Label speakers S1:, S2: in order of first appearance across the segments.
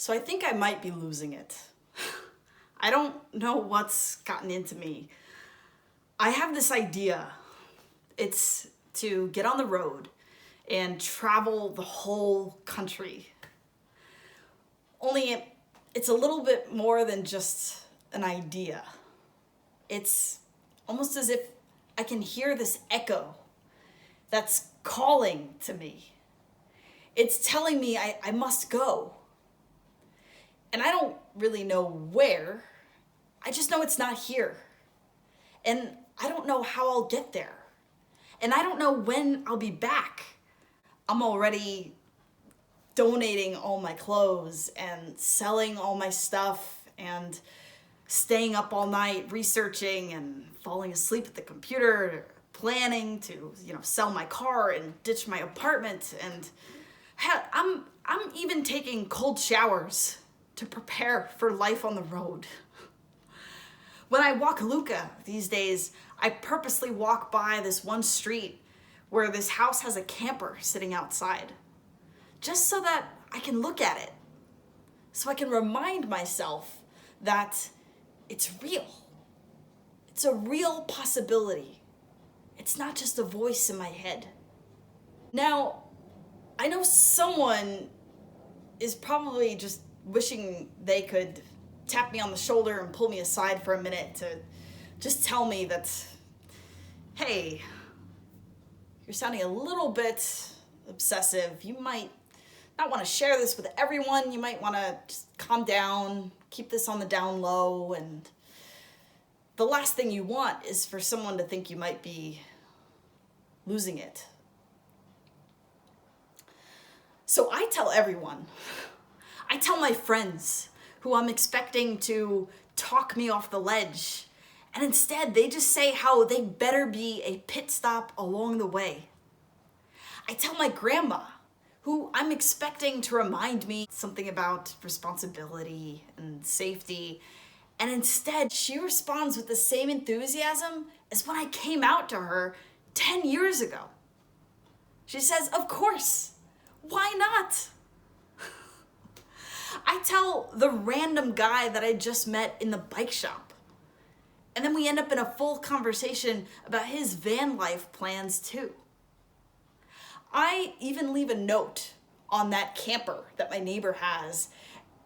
S1: So I think I might be losing it. I don't know what's gotten into me. I have this idea. It's to get on the road and travel the whole country. Only it's a little bit more than just an idea. It's almost as if I can hear this echo that's calling to me. It's telling me I must go. And I don't really know where. I just know it's not here. And I don't know how I'll get there. And I don't know when I'll be back. I'm already donating all my clothes and selling all my stuff and staying up all night researching and falling asleep at the computer, planning to, sell my car and ditch my apartment. And I'm even taking cold showers to prepare for life on the road. When I walk Luca these days, I purposely walk by this one street where this house has a camper sitting outside, just so that I can look at it, so I can remind myself that it's real. It's a real possibility. It's not just a voice in my head. Now, I know someone is probably just wishing they could tap me on the shoulder and pull me aside for a minute to just tell me that, hey, you're sounding a little bit obsessive. You might not want to share this with everyone. You might want to just calm down, keep this on the down low. And the last thing you want is for someone to think you might be losing it. So I tell everyone. I tell my friends who I'm expecting to talk me off the ledge, and instead they just say how they better be a pit stop along the way. I tell my grandma, who I'm expecting to remind me something about responsibility and safety, and instead she responds with the same enthusiasm as when I came out to her 10 years ago. She says, of course, why not? I tell the random guy that I just met in the bike shop. And then we end up in a full conversation about his van life plans too. I even leave a note on that camper that my neighbor has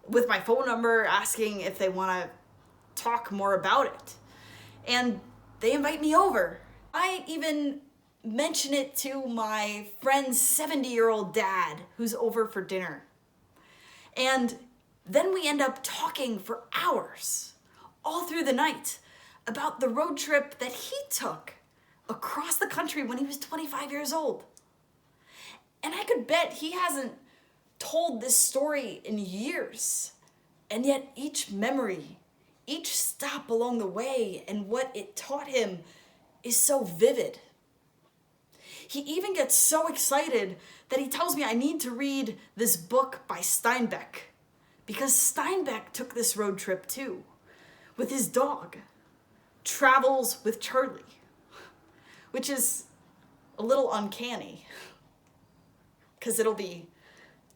S1: with my phone number asking if they want to talk more about it. And they invite me over. I even mention it to my friend's 70-year-old dad who's over for dinner. And then we end up talking for hours, all through the night, about the road trip that he took across the country when he was 25 years old. And I could bet he hasn't told this story in years. And yet each memory, each stop along the way and what it taught him is so vivid. He even gets so excited that he tells me I need to read this book by Steinbeck, because Steinbeck took this road trip too, with his dog, Travels with Charlie, which is a little uncanny, because it'll be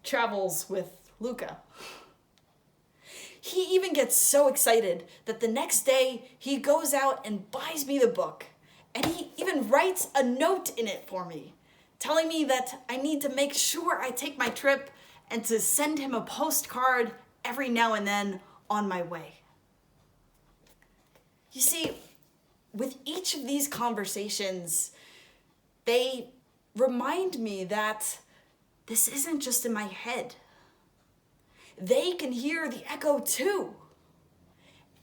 S1: Travels with Luca. He even gets so excited that the next day he goes out and buys me the book, and he even writes a note in it for me, telling me that I need to make sure I take my trip and to send him a postcard every now and then on my way. You see, with each of these conversations, they remind me that this isn't just in my head. They can hear the echo too.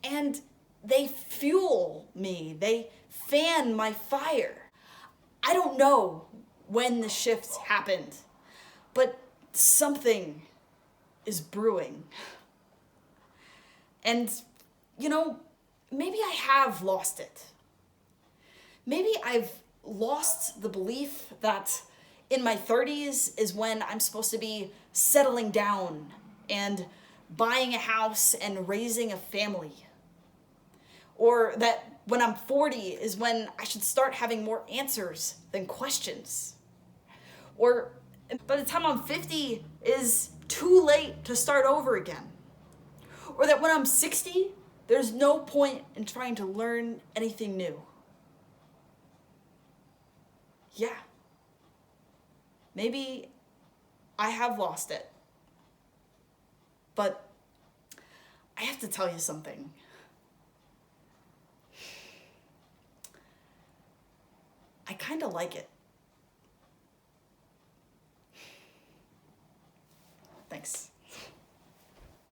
S1: And they fuel me. They fan my fire. I don't know when the shift happened, but something is brewing. And, maybe I have lost it. Maybe I've lost the belief that in my 30s is when I'm supposed to be settling down and buying a house and raising a family. Or that when I'm 40 is when I should start having more answers than questions. Or by the time I'm 50 is too late to start over again. Or that when I'm 60, there's no point in trying to learn anything new. Yeah. Maybe I have lost it. But I have to tell you something. I kind of like it. Thanks.